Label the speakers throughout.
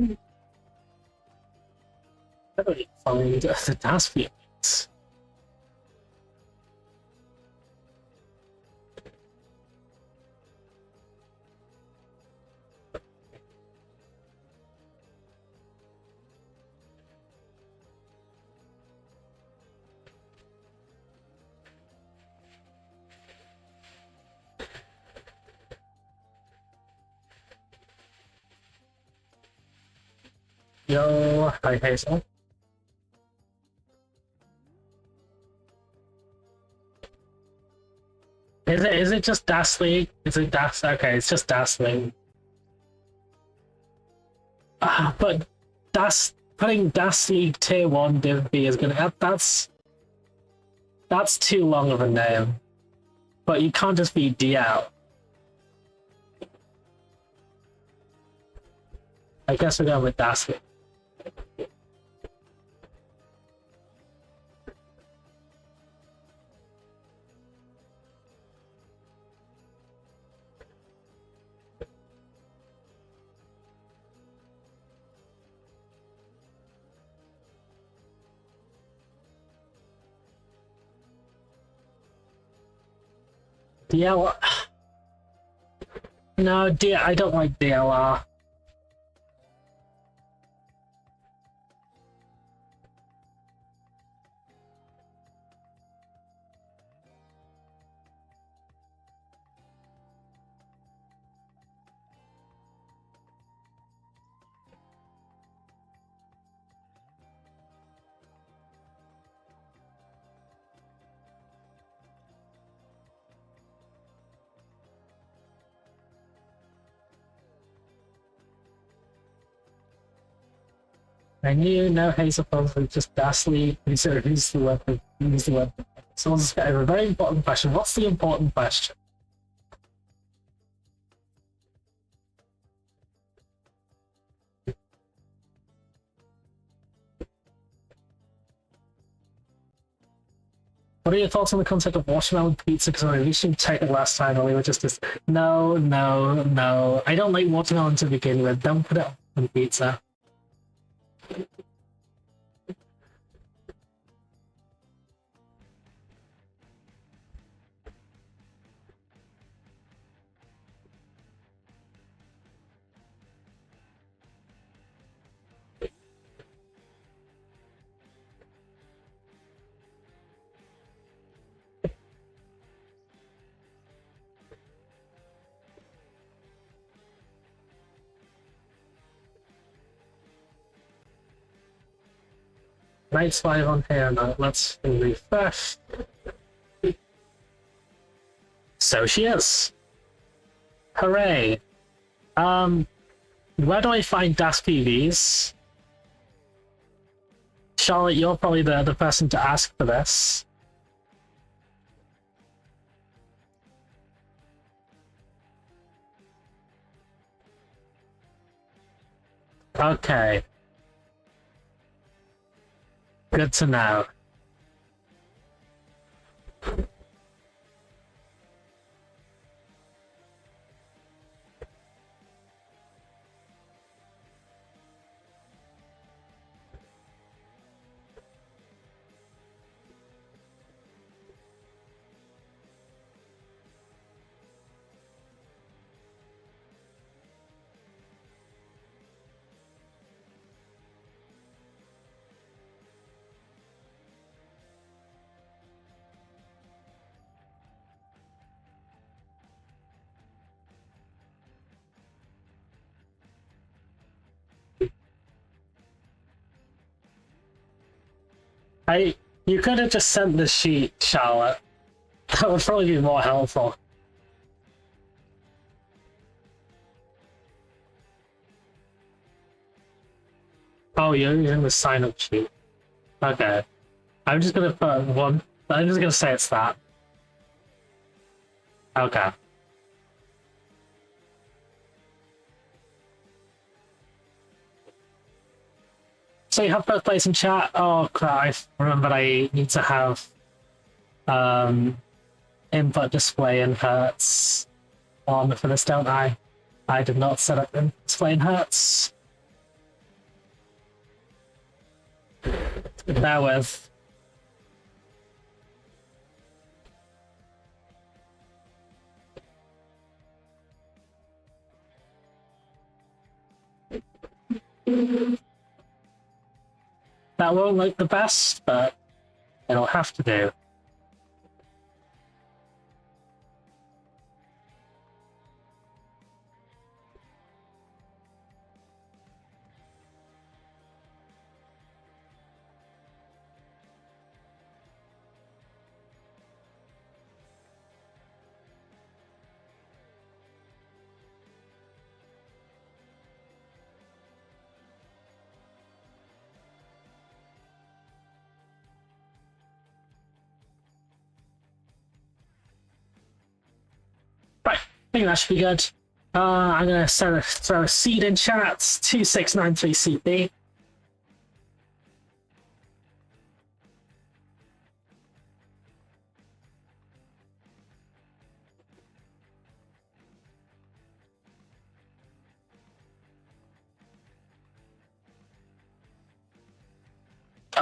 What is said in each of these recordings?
Speaker 1: How do we find the task fields? Yo, hi Hazel. Is it just Das League? Is it Das? Okay, it's just Das League. But putting Das League Tier 1 Div B is gonna that's too long of a name. But you can't just be DL. I guess we're going with Das League. DLR. No, I don't like DLR. I knew no Hazel probably just Dashley. Who's the weapon? Who's the weapon? So let's get a very important question. What's the important question? What are your thoughts on the concept of watermelon pizza? Because we should check it last time, and we were just no. I don't like watermelon to begin with. Don't put it on pizza. Knight's 5 on here now. Let's refresh. So she is. Hooray. Where do I find Das PVs? Charlotte, you're probably the other person to ask for this. Okay. Good to know. You could have just sent the sheet, Charlotte. That would probably be more helpful. Oh, you're using the sign-up sheet. Okay. I'm just gonna put one. I'm just gonna say it's that. Okay. So you have both plays in chat. Oh crap! I remember I need to have input display in Hertz on for this, don't I? I did not set up input display in Hertz. Bear with. That won't look the best, but it'll have to do. Right, I think that should be good. I'm gonna throw a seed in chat, 2693CP.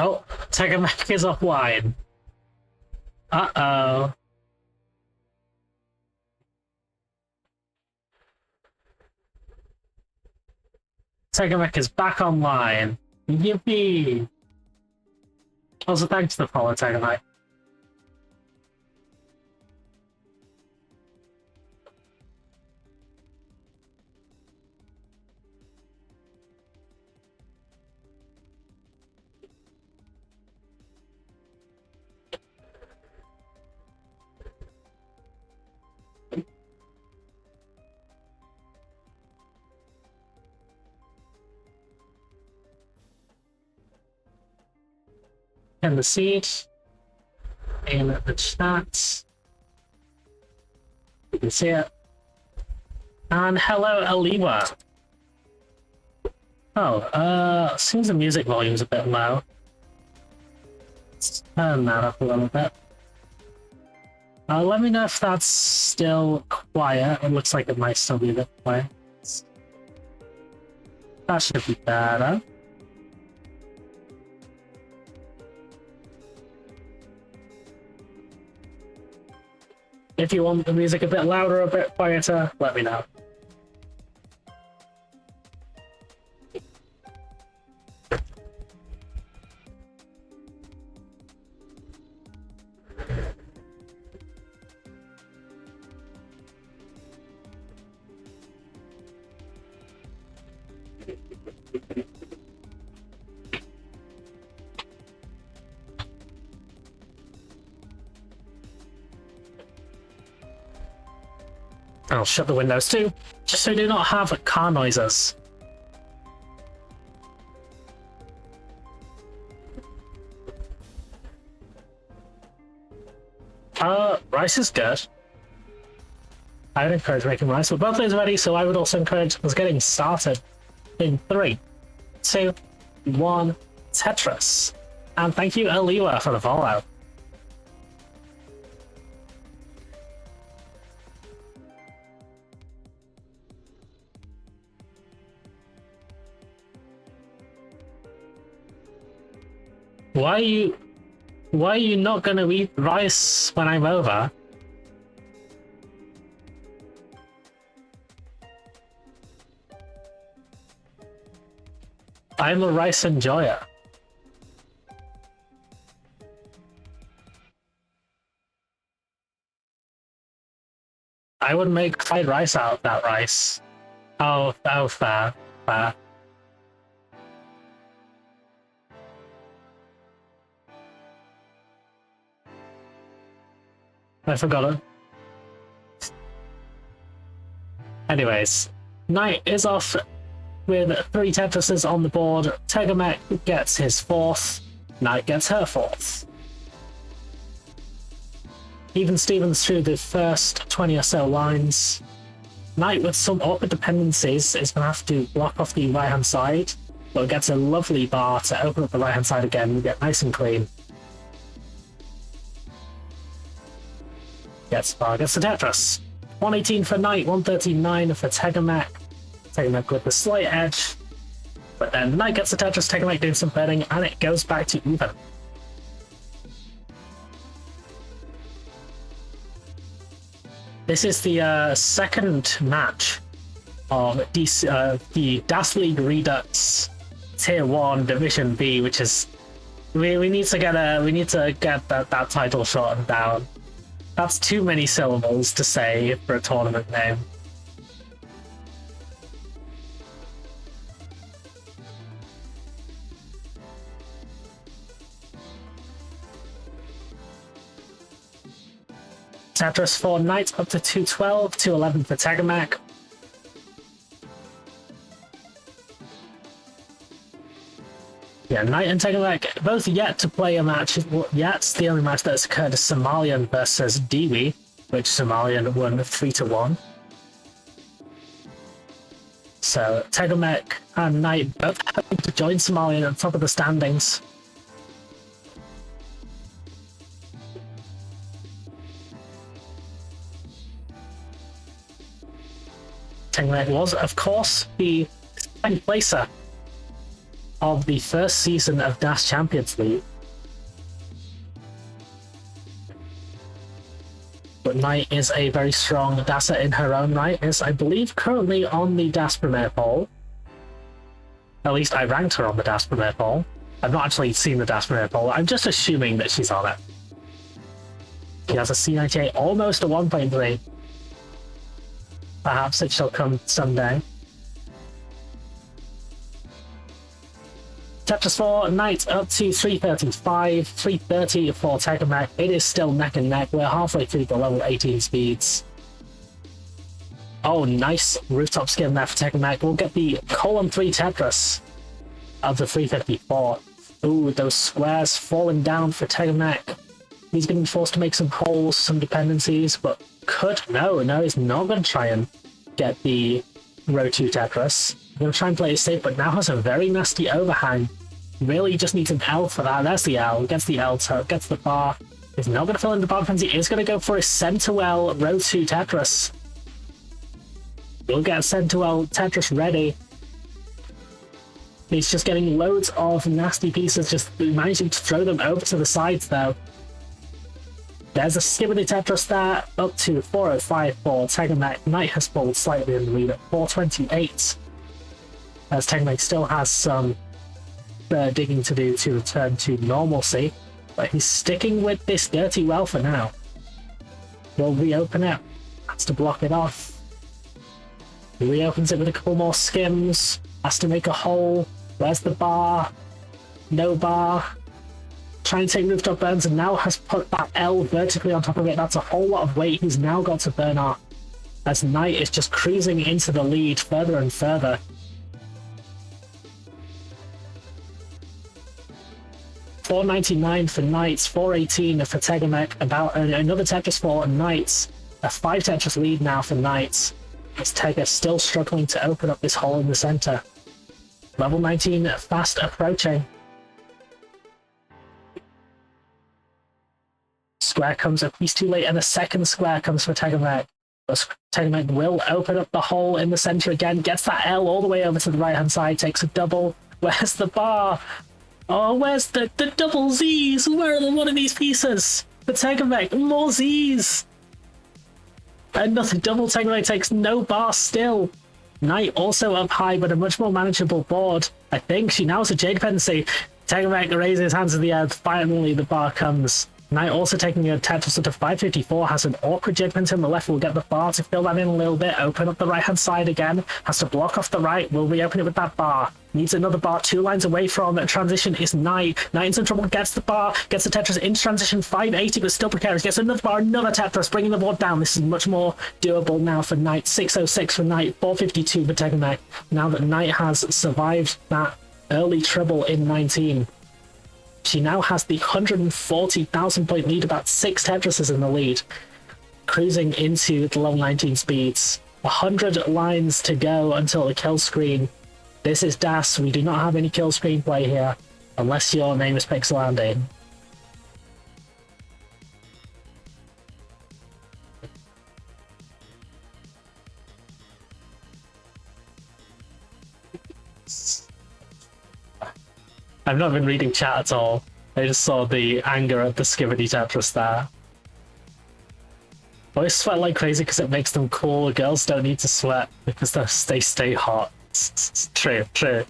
Speaker 1: Oh, TegaMech is offline. Uh-oh. TegaMech is back online. Yippee! Also, thanks to the follow, TegaMech. And the seed in the chat. You can see it. And hello, Aliwa. Oh, seems the music volume's a bit low. Let's turn that up a little bit. Let me know if that's still quiet. It looks like it might still be a bit quiet. That should be better. If you want the music a bit louder, a bit quieter, let me know. I'll shut the windows too, just so we do not have car noises. Rice is good. I would encourage making rice, but both those ready, so I would also encourage us getting started in 3, 2, 1, Tetris. And thank you, Aliwa, for the follow. Why are you not gonna eat rice when I'm over? I'm a rice enjoyer. I would make fried rice out of that rice. Oh, fair. I forgot it. Anyways, Knight is off with 3 Tetrises on the board. TegaMech gets his 4th. Knight gets her 4th. Even Stevens through the first 20 or so lines. Knight with some awkward dependencies is going to have to block off the right hand side, but gets a lovely bar to open up the right hand side again and get nice and clean. Gets the Tetris. 118 for Knight, 139 for TegaMech. TegaMech with the slight edge. But then Knight gets the Tetris, TegaMech doing some birding, and it goes back to even. This is the second match of the DAS League Redux Tier 1 Division B, which is we need to get that title shortened down. That's too many syllables to say for a tournament name. Tetris for Knight up to 212, 211 for TegaMech. Yeah, Knight and TegaMech both yet to play a match. Yet the only match that's occurred is Somalian versus Dewey, which Somalian won 3-1. So TegaMech and Knight both having to join Somalian at the top of the standings. TegaMech was, of course, the second placer of the first season of DAS Champions League. But Knight is a very strong DASer in her own right, is, I believe, currently on the DAS Premier poll. At least I ranked her on the DAS Premier poll. I've not actually seen the DAS Premier poll, I'm just assuming that she's on it. She has a C98, almost a 1.3. Perhaps it shall come someday. Tetris 4, Knight up to 335, 330 for TegaMech. It is still neck and neck. We're halfway through the level 18 speeds. Oh, nice rooftop skin there for TegaMech. We'll get the column 3 Tetris of the 354. Ooh, those squares falling down for TegaMech. He's going to be forced to make some holes, some dependencies, but no, he's not going to try and get the row 2 Tetris. He's going to try and play it safe, but now has a very nasty overhang. Really just needs an L for that. There's the L, gets the L, gets the bar. He's not going to fill in the bar defense. He is going to go for his Centuel row 2 Tetris. He'll get Centuel Tetris ready. He's just getting loads of nasty pieces, just managing to throw them over to the sides though. There's a skibbity Tetris there, up to 405 for TegaMech. Knight has fallen slightly in the lead at 428. As TegaMech still has some digging to do to return to normalcy, but he's sticking with this dirty well for now. Will reopen it, has to block it off. He reopens it with a couple more skims, has to make a hole. Where's the bar? No bar. Trying to take rooftop burns and now has put that L vertically on top of it. That's a whole lot of weight he's now got to burn off, as Knight is just cruising into the lead further and further. $4.99 for Knights, $4.18 for TegaMech, about another Tetris for Knights. A 5 Tetris lead now for Knights, as Tega still struggling to open up this hole in the center. Level 19 fast approaching. Square comes a piece too late, and a second square comes for TegaMech. But TegaMech will open up the hole in the center again, gets that L all the way over to the right-hand side, takes a double. Where's the bar? Oh, where's the double Z's? Where are one of these pieces? For TegaMech, more Z's! Another double. TegaMech takes no bar still. Knight also up high, but a much more manageable board. I think she now has a J dependency. TegaMech raises his hands in the air. Finally, the bar comes. Knight also taking a Tetris to 554, has an awkward J dependency on the left. Will get the bar to fill that in a little bit. Open up the right-hand side again. Has to block off the right. Will reopen it with that bar. Needs another bar 2 lines away from transition is Knight. Knight's in trouble, gets the bar, gets the Tetris into transition, 580, but still precarious. Gets another bar, another Tetris, bringing the board down. This is much more doable now for Knight. 606 for Knight, 452 for TegaMech. Now that Knight has survived that early trouble in 19. She now has the 140,000 point lead, about 6 Tetrises in the lead. Cruising into the level 19 speeds. 100 lines to go until the kill screen. This is DAS, we do not have any kill screen play here, unless your name is Pixel Andy. I've not been reading chat at all. I just saw the anger at the Skibidi Tetris there. Boys sweat like crazy because it makes them cool. Girls don't need to sweat because they stay hot. It's true, true.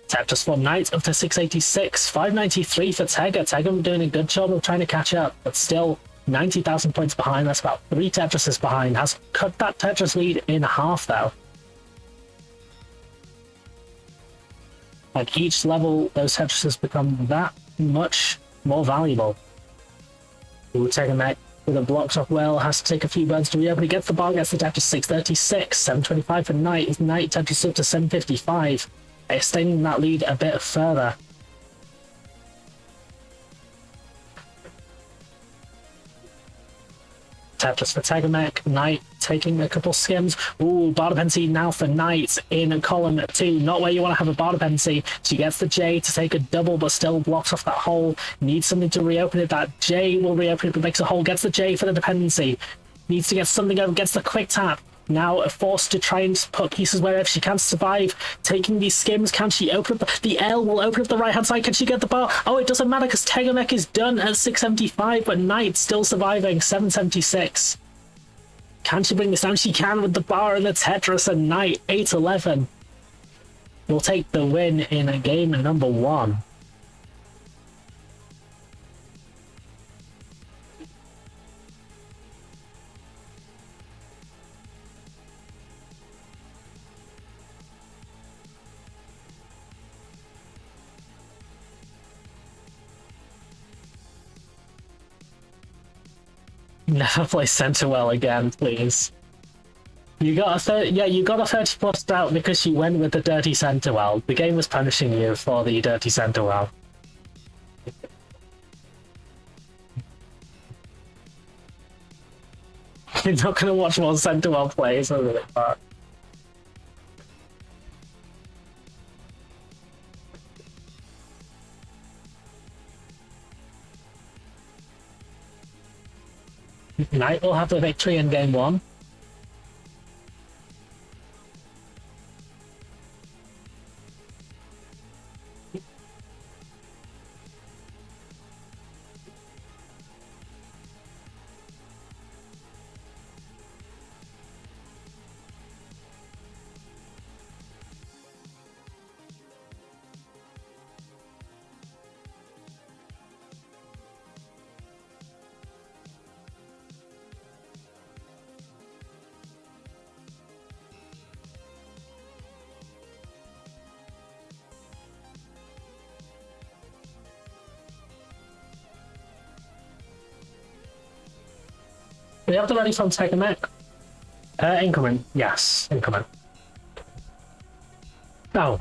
Speaker 1: Tetris 1 Knight up to 686, 593 for Tega. Tega doing a good job of trying to catch up, but still 90,000 points behind. That's about 3 Tetrises behind. Has cut that Tetris lead in half though. At each level, those Tetrises become that much more valuable. Ooh, TegaMech with a blocked off well, has to take a few burns to reopen. He gets the bar, gets the Tetris 636, 725 for Knight. His Knight Tetris up to 755, extending that lead a bit further. Tetris for TegaMech, Knight taking a couple skims. Ooh, bar dependency now for Knight in column 2. Not where you want to have a bar dependency. She gets the J to take a double, but still blocks off that hole. Needs something to reopen it. That J will reopen it, but makes a hole. Gets the J for the dependency. Needs to get something over. Gets the quick tap. Now forced to try and put pieces wherever she can to survive. Taking these skims, can she open up the L will open up the right hand side? Can she get the bar? Oh, it doesn't matter because TegaMech is done at 675, but Knight still surviving 776. Can she bring this down? She can with the bar and the Tetris, and Knight 811 will take the win in game number 1. Never play center well again, please. You got a you got a 30 plus out because you went with the dirty center well. The game was punishing you for the dirty center well. You're not gonna watch more center well plays, are really far. Knight will have the victory in game 1. We have the ready from TegaMech. Incoming. Yes, incoming. Oh.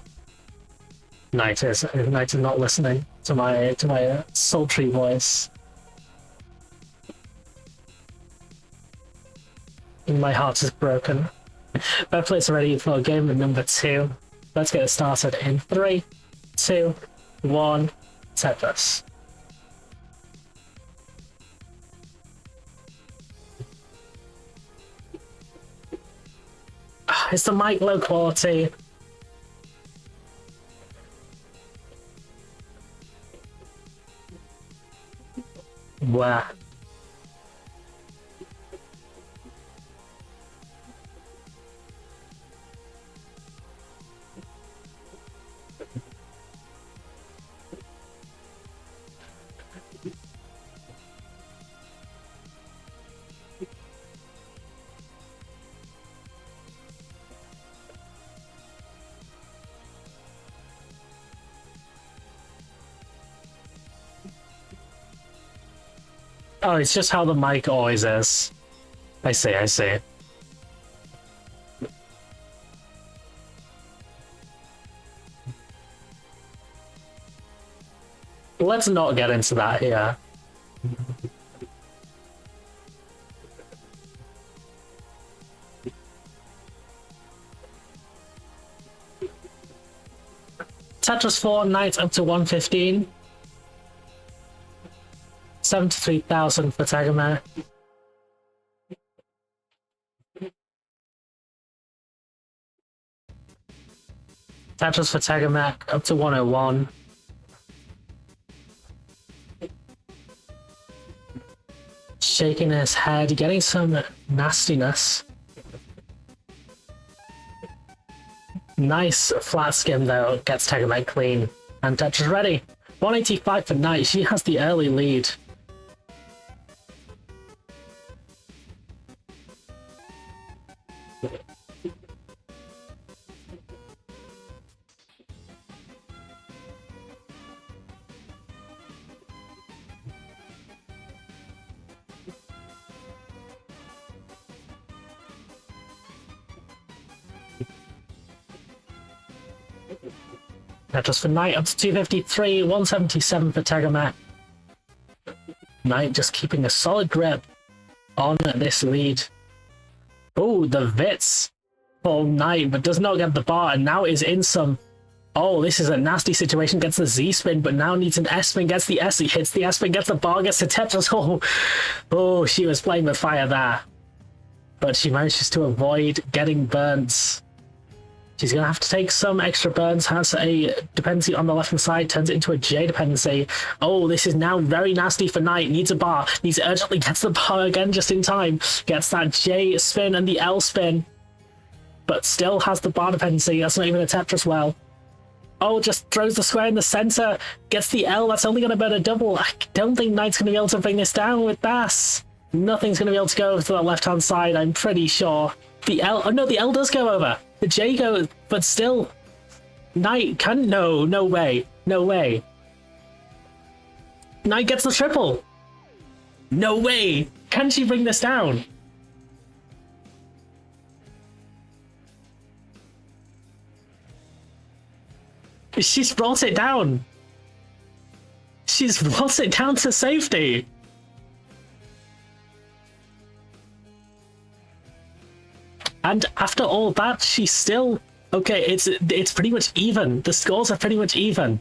Speaker 1: Knight is not listening to my sultry voice. My heart is broken. That place ready for game number 2. Let's get it started in 3, 2, 1, Tetris. Is the mic low quality? Where? Oh, it's just how the mic always is. I see, I see. Let's not get into that here. Tetris 4, Knight up to 115. 73,000 for TegaMech. Tetris for TegaMech, up to 101. Shaking his head, getting some nastiness. Nice flat skim though, gets TegaMech clean. And Tetris ready. 185 for Knight, she has the early lead. Tetris for Knight up to 253, 177 for TegaMech. Knight just keeping a solid grip on this lead. Oh, the Vits for Knight, but does not get the bar, and now is in some... Oh, this is a nasty situation. Gets the Z spin, but now needs an S spin. Gets the S, he hits the S spin, gets the bar, gets the Tetris. Oh, she was playing with fire there. But she manages to avoid getting burnt. She's going to have to take some extra burns, has a dependency on the left-hand side, turns it into a J dependency. Oh, this is now very nasty for Knight, needs a bar, needs urgently, gets the bar again just in time, gets that J spin and the L spin, but still has the bar dependency. That's not even a Tetris well. Oh, just throws the square in the center, gets the L, that's only going to burn a double. I don't think Knight's going to be able to bring this down with that. Nothing's going to be able to go over to the left-hand side, I'm pretty sure. The L, oh no, the L does go over. The J goes, but still, Knight can, no way, no way. Knight gets the triple. No way, can she bring this down? She's brought it down. She's brought it down to safety. And after all that, she's still... Okay, it's pretty much even. The scores are pretty much even.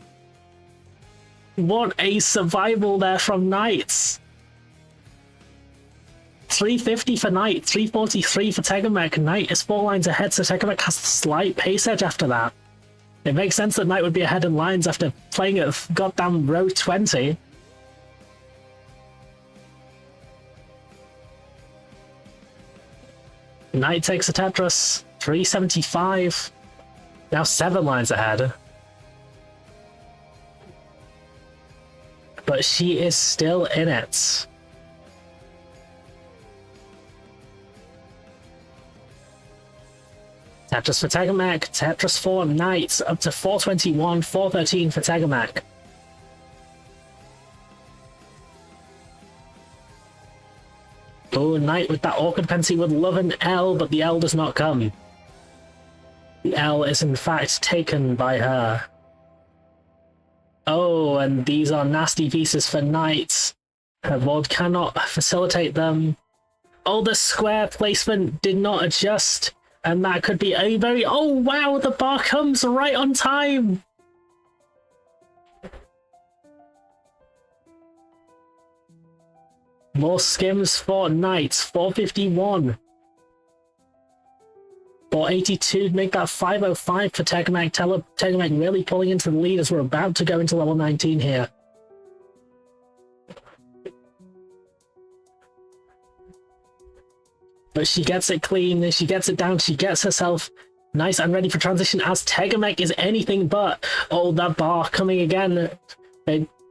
Speaker 1: What a survival there from Knight. 350 for Knight, 343 for TegaMech. Knight is 4 lines ahead, so TegaMech has a slight pace edge after that. It makes sense that Knight would be ahead in lines after playing at goddamn row 20. Knight takes a Tetris, 375. Now 7 lines ahead. But she is still in it. Tetris for TegaMech, Tetris for Knight, up to 421, 413 for TegaMech. Oh, Knight with that awkward dependency would love an L, but the L does not come. The L is in fact taken by her. Oh, and these are nasty pieces for Knight. Her board cannot facilitate them. Oh, the square placement did not adjust, and that could be a very... Oh, wow, the bar comes right on time! More skims for Knight, 451. 482 to make that 505 for TegaMech. TegaMech really pulling into the lead as we're about to go into level 19 here. But she gets it clean, she gets it down, she gets herself nice and ready for transition as TegaMech is anything but. Oh, that bar coming again.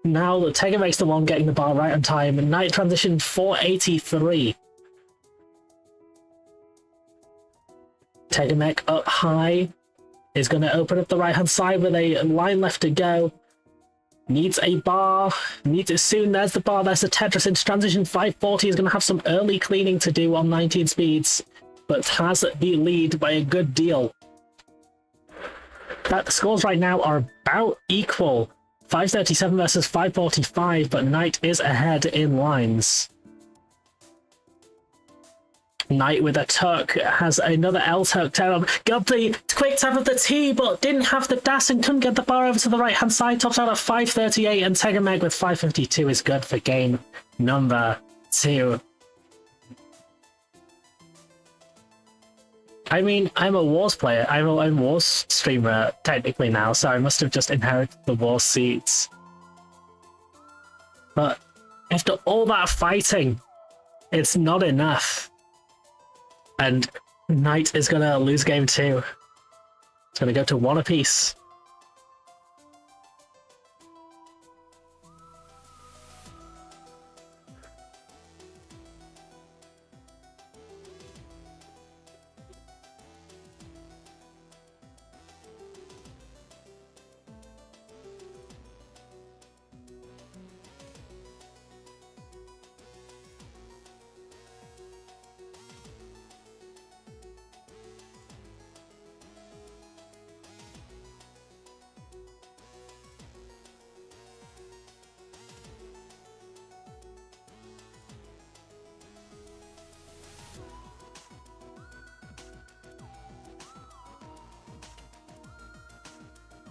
Speaker 1: Now TegaMech's the one getting the bar right on time, and Knight transition 483. TegaMech up high is going to open up the right hand side with a line left to go. Needs a bar, needs it soon. There's the bar, there's the Tetris into transition. 540 is going to have some early cleaning to do on 19 speeds, but has the lead by a good deal. The scores right now are about equal. 537 versus 545, but Knight is ahead in lines. Knight with a tuck has another L tuck down. Got the quick tap of the T, but didn't have the dash and couldn't get the bar over to the right hand side. Tops out at 538, and TegaMech with 552 is good for game number 2. I mean, I'm a Wars player. I'm a Wars streamer technically now, so I must have just inherited the Wars seeds. But after all that fighting, it's not enough. And Knight is gonna lose game 2. It's gonna go to 1 apiece.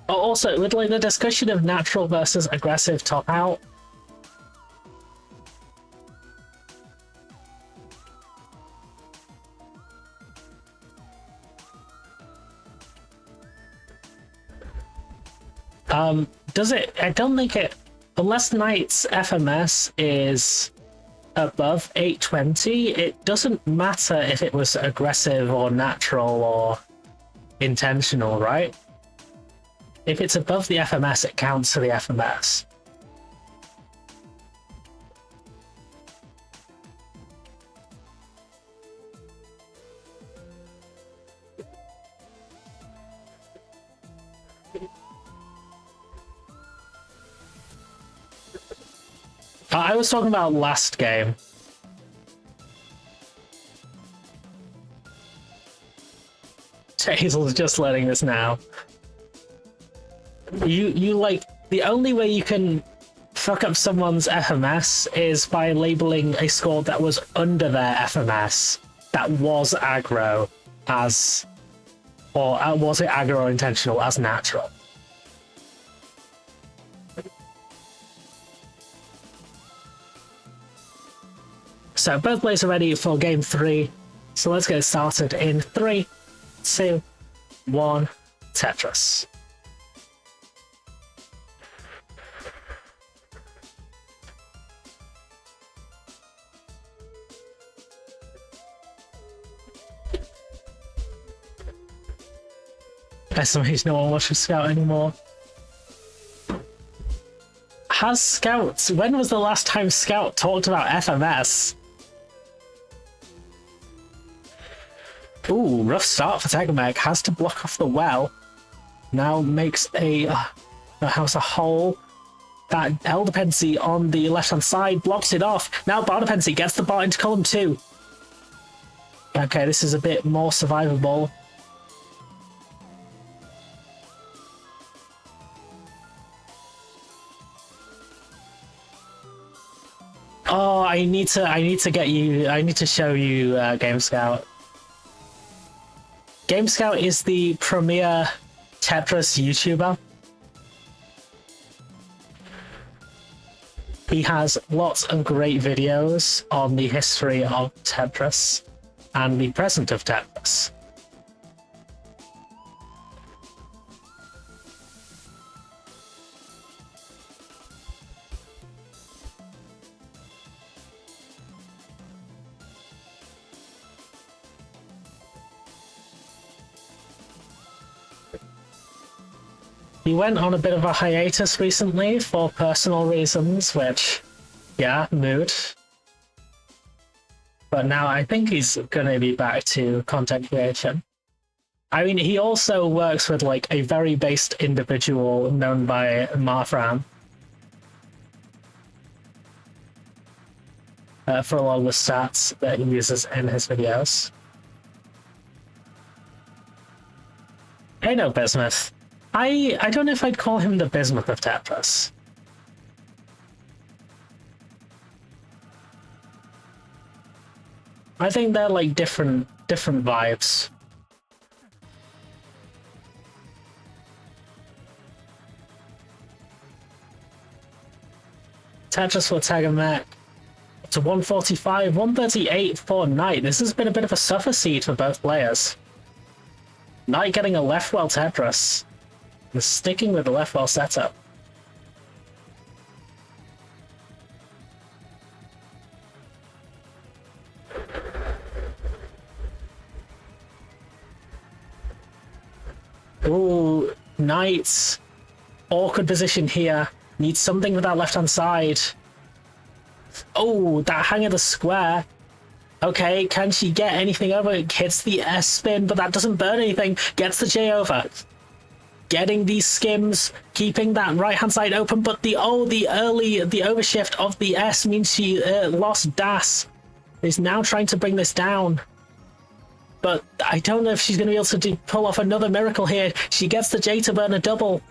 Speaker 1: Also, with like the discussion of natural versus aggressive top out, does it? I don't think it, unless Knight's FMS is above 820, it doesn't matter if it was aggressive or natural or intentional, right? If it's above the FMS, it counts for the FMS. I was talking about last game. Hazel's just learning this now. You like, the only way you can fuck up someone's FMS is by labeling a score that was under their FMS that was aggro as, or was it aggro or intentional as natural. So both players are ready for game 3. So let's get started in 3, 2, 1, Tetris. SMH, no one watches Scout anymore. Has Scout... When was the last time Scout talked about FMS? Ooh, rough start for TegaMech. Has to block off the well. Now makes a house a hole. That L dependency on the left-hand side blocks it off. Now bar dependency gets the bar into column 2. Okay, this is a bit more survivable. Oh, I need to get you. I need to show you Game Scout. Game Scout is the premier Tetris YouTuber. He has lots of great videos on the history of Tetris and the present of Tetris. He went on a bit of a hiatus recently for personal reasons, which, yeah, mood. But now I think he's gonna be back to content creation. I mean, he also works with like a very based individual known by Marfram for a lot of the stats that he uses in his videos. Hey, no, Bismuth. I don't know if I'd call him the Bismuth of Tetris. I think they're like different vibes. Tetris for TegaMech to 145, 138 for Knight. This has been a bit of a suffer seed for both players. Knight getting a left well Tetris. And sticking with the left well setup. Ooh, Knight. Awkward position here. Needs something with that left-hand side. Oh, that hang of the square. Okay, can she get anything over? It hits the S spin, but that doesn't burn anything. Gets the J over. Getting these skims, keeping that right-hand side open, but the overshift of the S means she lost Das. Is now trying to bring this down. But I don't know if she's going to be able to pull off another miracle here. She gets the J to burn a double.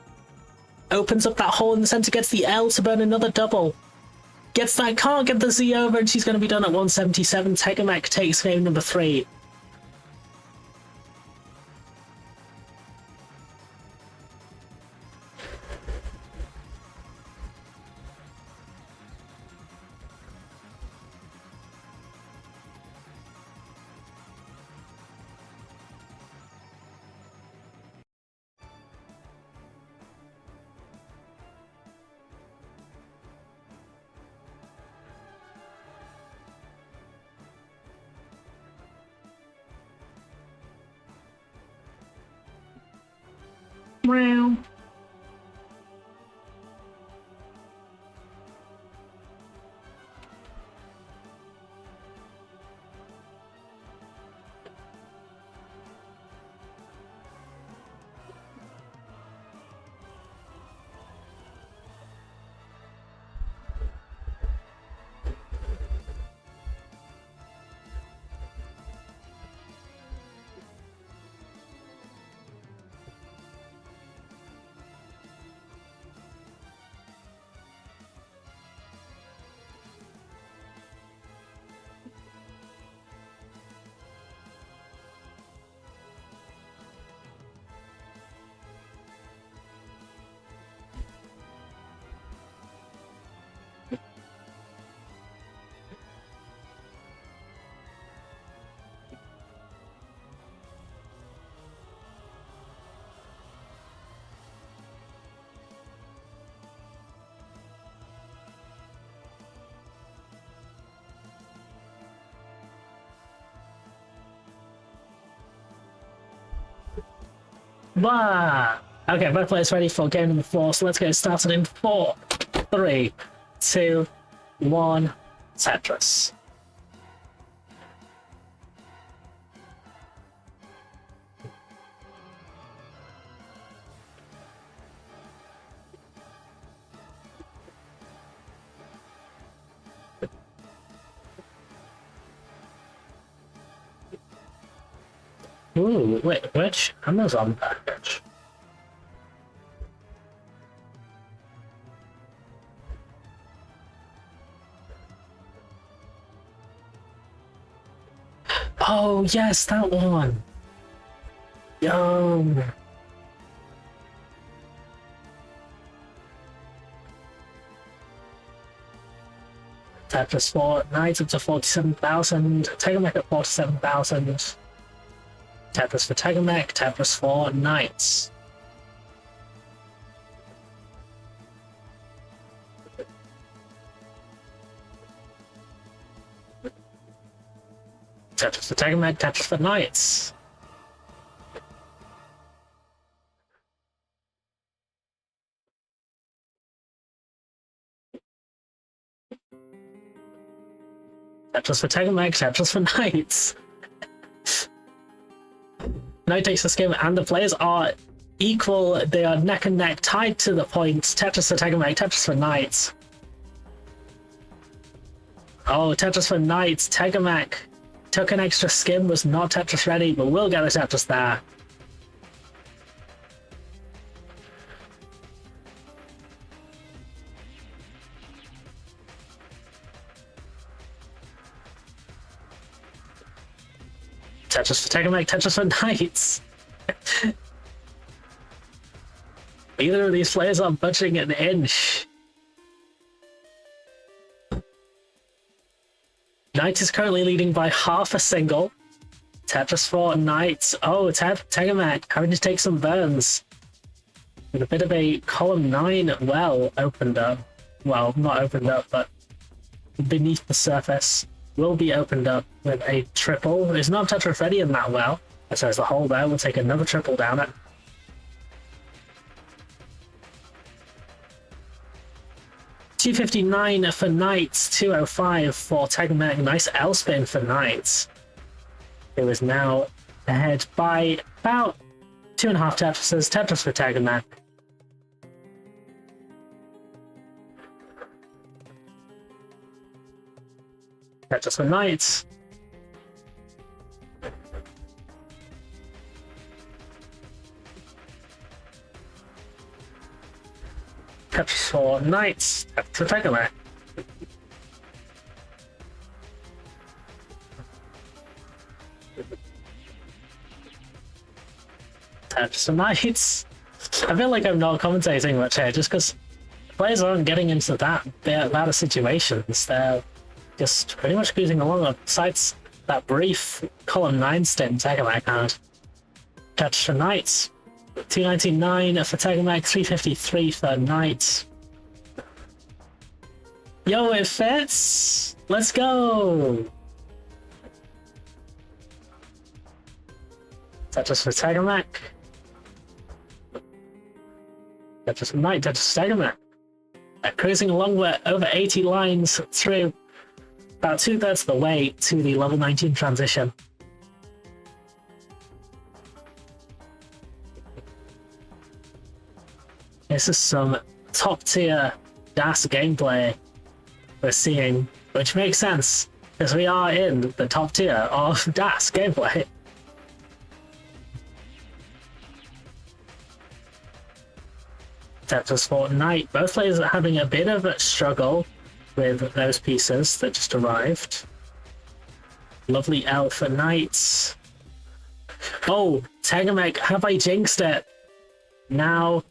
Speaker 1: Opens up that hole in the center, gets the L to burn another double. Gets that, can't get the Z over, and she's going to be done at 177. TegaMech takes game number 3. Meow. Blah. Okay, both players ready for game number 4, so let's get started in 4, 3, 2, 1, Tetris. Ooh, wait, which Amazon package? Oh, yes, that one. Yum. Tetris 4 Knights up to 47,000. TegaMech at 47,000. Tetris for TegaMech, Tetris for Knights. Tetris for TegaMech, Tetris for Knights. Tetris for TegaMech, Tetris for Knights. Knight takes this game, and the players are equal. They are neck and neck, tied to the points. Tetris for TegaMech, Tetris for Knights. Oh, Tetris for Knights. TegaMech took an extra skim, was not Tetris ready, but we'll get a Tetris there. Tetris for TegaMech, Tetris for Knights. Neither of these players are budging an inch. Knight is currently leading by half a single. Tetris for Knights. Oh, TegaMech having to take some burns. With a bit of a column 9 well opened up. Well, not opened up, but beneath the surface will be opened up with a triple. There's not Tetris ready in that well. So as the hole there, we'll take another triple down it. $259 for Knights, $205 for TegaMech. Nice L spin for Knights. It was now ahead by about 2.5 Tetrises. Tetris for TegaMech. Tetris for Knights. Tetris for Knights. Tetris for TegaMech. Tetris for Knights. I feel like I'm not commentating much here just because players aren't getting into that bad of situations. They're just pretty much cruising along besides that brief column 9 stint TegaMech had. Tetris for Knights. $299 for TegaMech, $353 for Knights. Yo, it fits! Let's go! Tetris for TegaMech. Tetris for Knight, Tetris for TegaMech. Cruising along with over 80 lines through about 2/3 of the way to the level 19 transition. This is some top tier DAS gameplay we're seeing, which makes sense because we are in the top tier of DAS gameplay. Tetris for Knight. Both players are having a bit of a struggle with those pieces that just arrived. Lovely L for Knights. Oh, TegaMech, have I jinxed it? Now,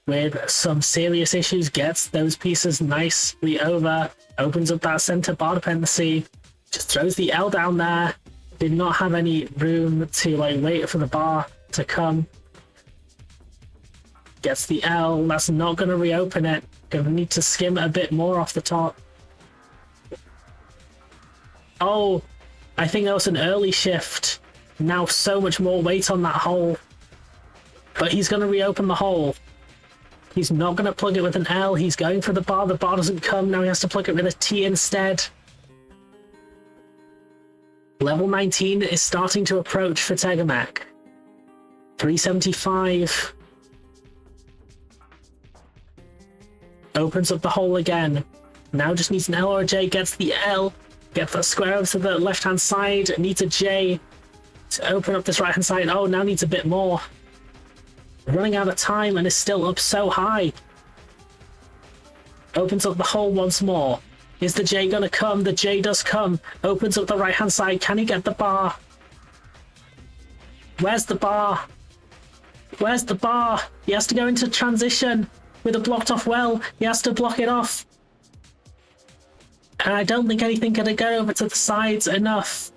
Speaker 1: with some serious issues, gets those pieces nicely over, opens up that center bar dependency, just throws the L down there. Did not have any room to wait for the bar to come. Gets the L, that's not going to reopen it. Going to need to skim a bit more off the top. Oh, I think that was an early shift. Now so much more weight on that hole. But he's going to reopen the hole. He's not going to plug it with an L. He's going for the bar doesn't come. Now he has to plug it with a T instead. Level 19 is starting to approach for TegaMech. 375. Opens up the hole again. Now just needs an L or a J. Gets the L. Gets that square over to the left-hand side. Needs a J to open up this right-hand side. Oh, now needs a bit more. Running out of time and is still up so high. Opens up the hole once more. Is the J gonna come? The J does come. Opens up the right-hand side. Can he get the bar? Where's the bar? Where's the bar? He has to go into transition with a blocked off well. He has to block it off. And I don't think anything can go over to the sides enough.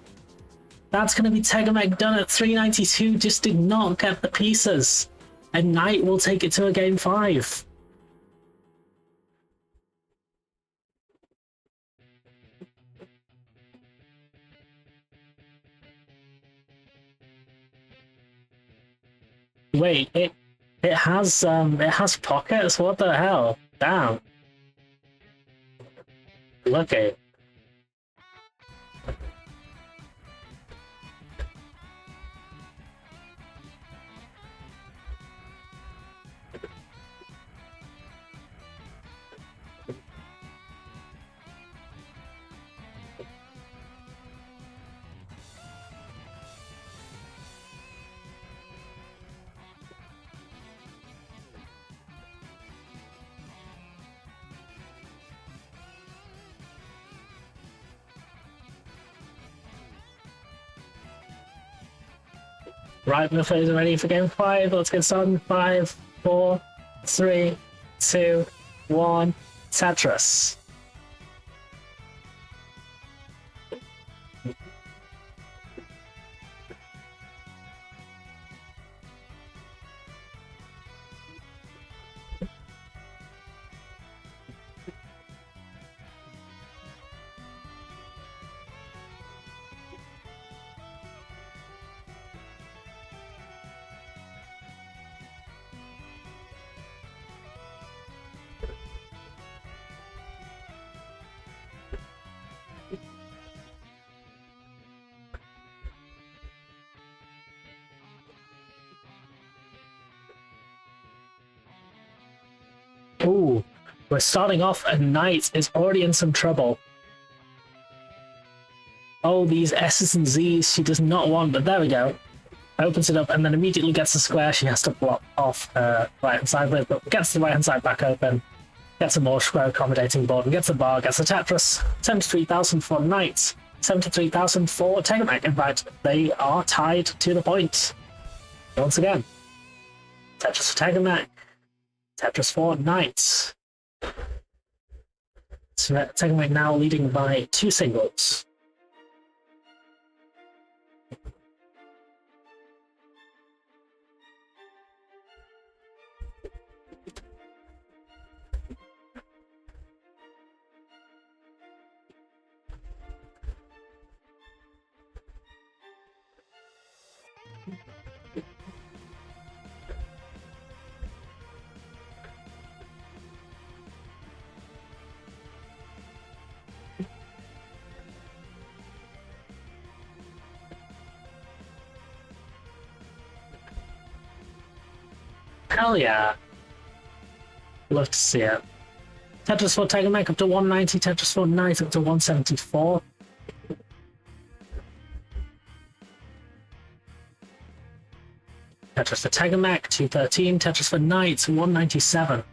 Speaker 1: That's going to be TegaMech done at 392. Just did not get the pieces. And Knight will take it to a game 5. Wait, it has pockets? What the hell? Damn. Look at it. Right, the players are ready for game 5. Let's get started in 5, 4, 3, 2, 1. Tetris. Ooh, we're starting off and Knight is already in some trouble. Oh, these S's and Z's she does not want, but there we go. Opens it up and then immediately gets the square she has to block off her right-hand side with, but gets the right-hand side back open, gets a more square accommodating board, and gets the bar, gets the Tetris. 73,000 for Knight, 73,000 for TegaMech. In fact, they are tied to the point. Once again, Tetris for TegaMech, Tetris for Knight. So TegaMech now leading by 2 singles. Hell yeah. Love to see it. Tetris for TegaMech up to 190, Tetris for Knight up to 174. Tetris for TegaMech 213, Tetris for Knight 197.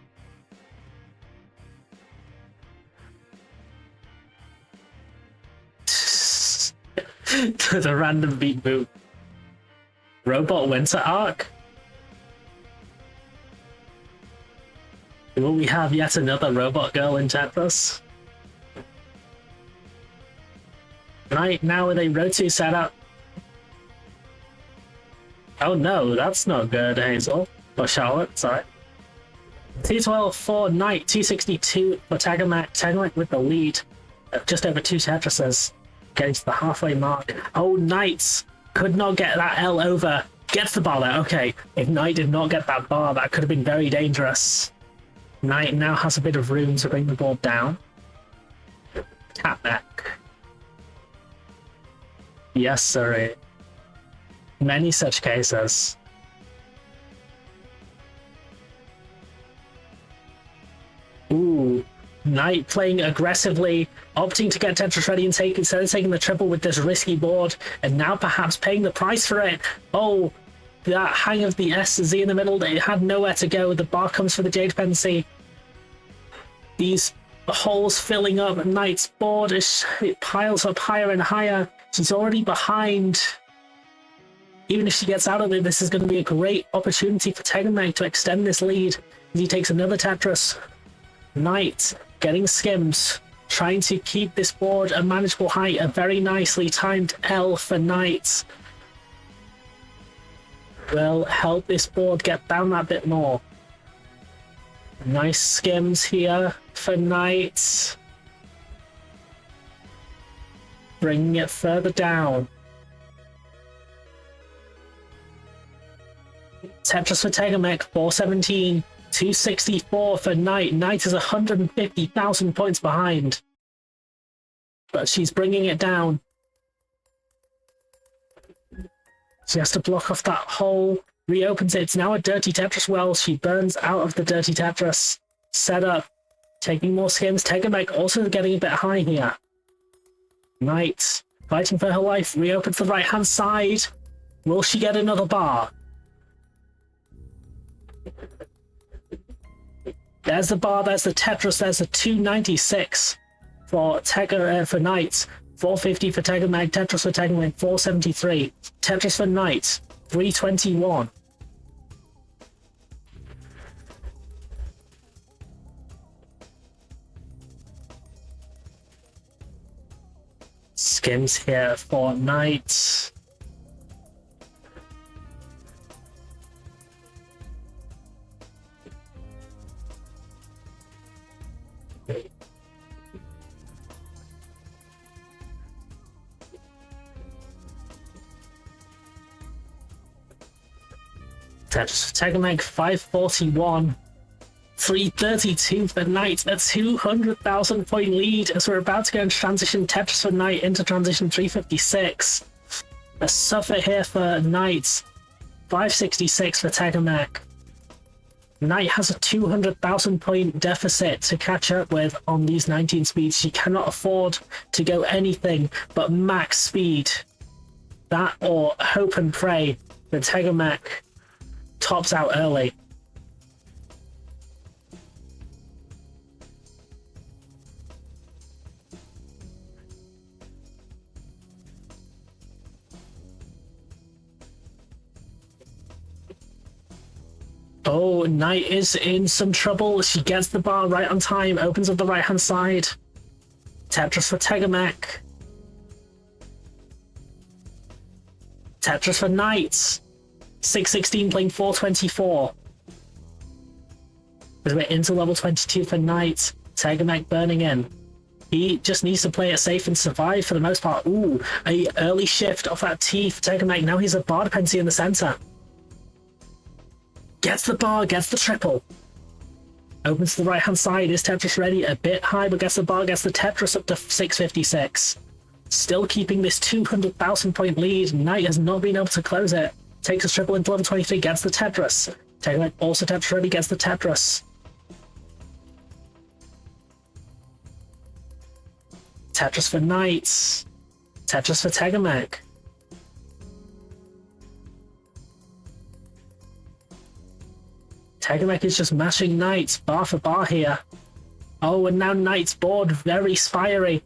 Speaker 1: The random beat boot. Robot Winter Arc? Will we have yet another robot girl in Tetris? Right, now with a Rotu setup. Oh no, that's not good, Hazel. Or Charlotte, sorry. 212 for Knight, 262 for TegaMech. TegaMech with the lead. Just over 2 Tetrises. Getting to the halfway mark. Oh, Knight could not get that L over. Gets the bar there. Okay, if Knight did not get that bar, that could have been very dangerous. Knight now has a bit of room to bring the board down. TegaMech. Yes, sir. Many such cases. Ooh, Knight playing aggressively, opting to get Tetris ready and instead of taking the triple with this risky board, and now perhaps paying the price for it. Oh, that hang of the S and Z in the middle, they had nowhere to go. The bar comes for the J dependency. These holes filling up. Knight's board it piles up higher and higher. She's already behind. Even if she gets out of it, this is going to be a great opportunity for TegaMech to extend this lead. He takes another Tetris. Knight getting skims, trying to keep this board a manageable height. A very nicely timed L for Knight will help this board get down that bit more. Nice skims here for Knight. Bringing it further down. Tetris for TegaMech, 417. 264 for Knight. Knight is 150,000 points behind. But she's bringing it down. She has to block off that hole. Reopens it. It's now a dirty Tetris well. She burns out of the dirty Tetris. Setup. Taking more skims. TegaMech also getting a bit high here. Knight fighting for her life. Reopens the right hand side. Will she get another bar? There's the bar, there's the Tetris, there's a 296 for for Knight, 450 for TegaMech, Tetris for TegaMech, 473, Tetris for Knight, 321. Skims here for Knight. Tetris for TegaMech, 541. 332 for Knight, a 200,000 point lead as we're about to go into transition. Tetris for Knight into transition 356. A suffer here for Knight, 566 for TegaMech. Knight has a 200,000 point deficit to catch up with on these 19 speeds. She cannot afford to go anything but max speed. That or hope and pray that TegaMech tops out early. Oh, Knight is in some trouble. She gets the bar right on time, opens up the right-hand side. Tetris for TegaMech. Tetris for Knight. 616 playing 424. As we're into level 22 for Knight. TegaMech burning in. He just needs to play it safe and survive for the most part. Ooh, a early shift off that T for TegaMech. Now he's a bar dependency in the center. Gets the bar, gets the triple. Opens to the right-hand side. Is Tetris ready? A bit high, but gets the bar, gets the Tetris up to 656. Still keeping this 200,000 point lead. Knight has not been able to close it. Takes a triple into level 23, gets the Tetris. TegaMech also Tetris ready, gets the Tetris. Tetris for Knight. Tetris for TegaMech. TegaMech is just mashing Knight bar for bar here. Oh, and now Knight's board very spiry.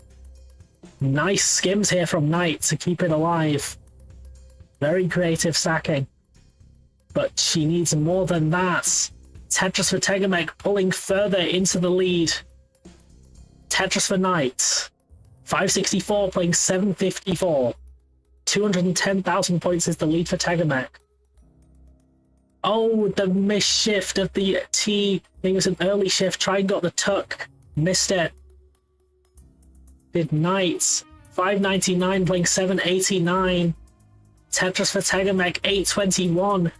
Speaker 1: Nice skims here from Knight to keep it alive. Very creative sacking. But she needs more than that. Tetris for TegaMech pulling further into the lead. Tetris for Knight. 564 playing 754. 210,000 points is the lead for TegaMech. Oh, the missed shift of the T. I think it was an early shift. Tried and got the tuck. Missed it. Did Knight. 599 playing 789. Tetris for TegaMech. 821.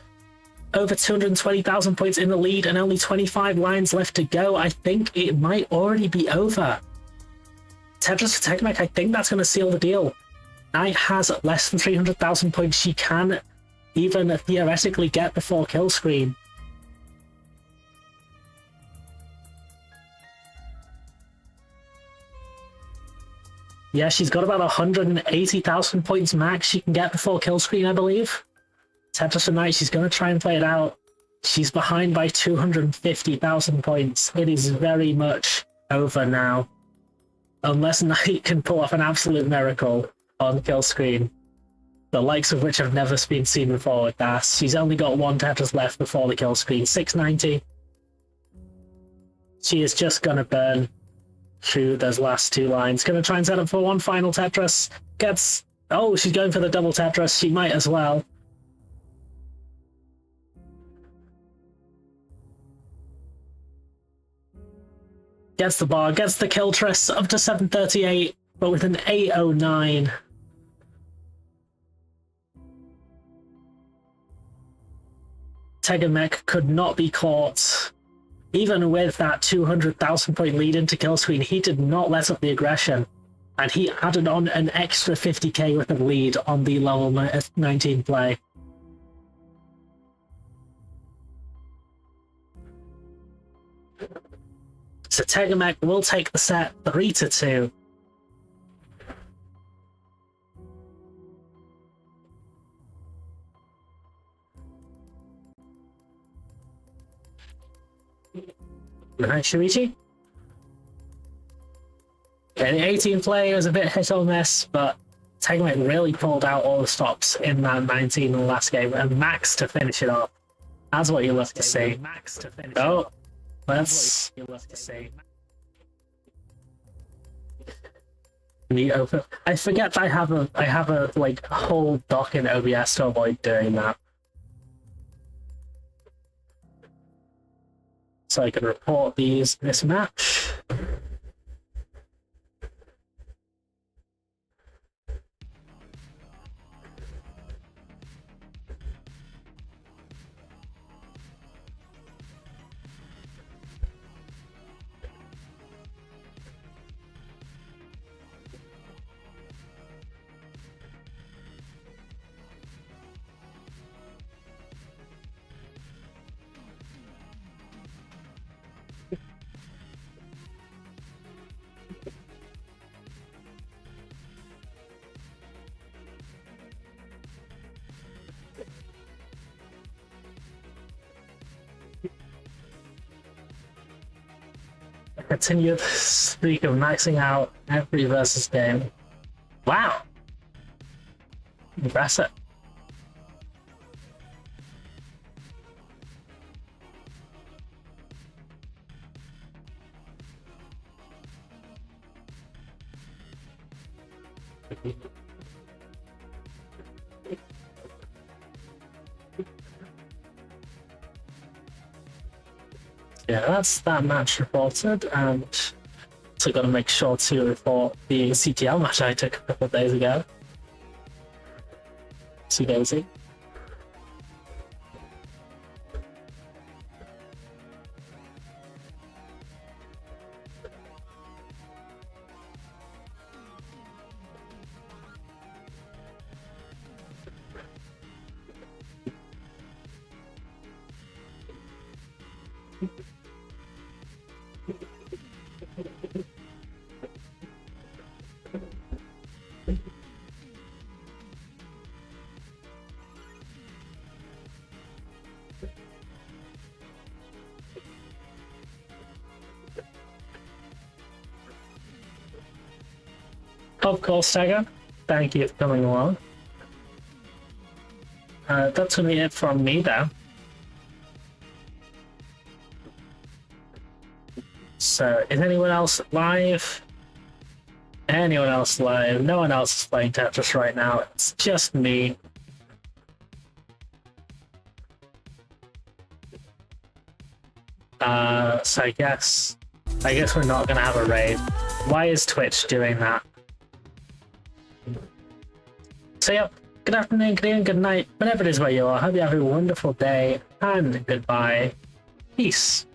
Speaker 1: Over 220,000 points in the lead and only 25 lines left to go. I think it might already be over. Tetris for TegaMech, I think that's going to seal the deal. Knight has less than 300,000 points. She can even theoretically get before kill screen. Yeah, she's got about 180,000 points max she can get before kill screen, I believe. Tetris for Knight, she's going to try and play it out. She's behind by 250,000 points. It is very much over now. Unless Knight can pull off an absolute miracle on kill screen. The likes of which have never been seen before with that. She's only got one Tetris left before the kill screen. 690. She is just going to burn through those last two lines. Going to try and set up for one final Tetris. Gets... Oh, she's going for the double Tetris. She might as well. Gets the bar, gets the kill tris up to 738, but with an 809. TegaMech could not be caught. Even with that 200,000 point lead into kill screen, he did not let up the aggression. And he added on an extra 50k with the lead on the level 19 play. So TegaMech will take the set 3-2. Right, Shuichi? Yeah, the 18 play was a bit hit or miss, but TegaMech really pulled out all the stops in that 19 in the last game, and Max to finish it off. That's what you love to see. Max to finish it off. Let's the open. I forget I have a like whole dock in OBS to avoid doing that. So I can report this match. continue the streak of maxing out every versus game. Wow! Impressive. Yeah, that's that match reported, and also got to make sure to report the CTL match I took a couple of days ago. See Daisy. Of course, Tega. Thank you for coming along. That's gonna be it from me now. So, is anyone else live? Anyone else live? No one else is playing Tetris right now. It's just me. So I guess we're not gonna have a raid. Why is Twitch doing that? So yep, good afternoon, good evening, good night, whenever it is where you are. Hope you have a wonderful day, and goodbye. Peace.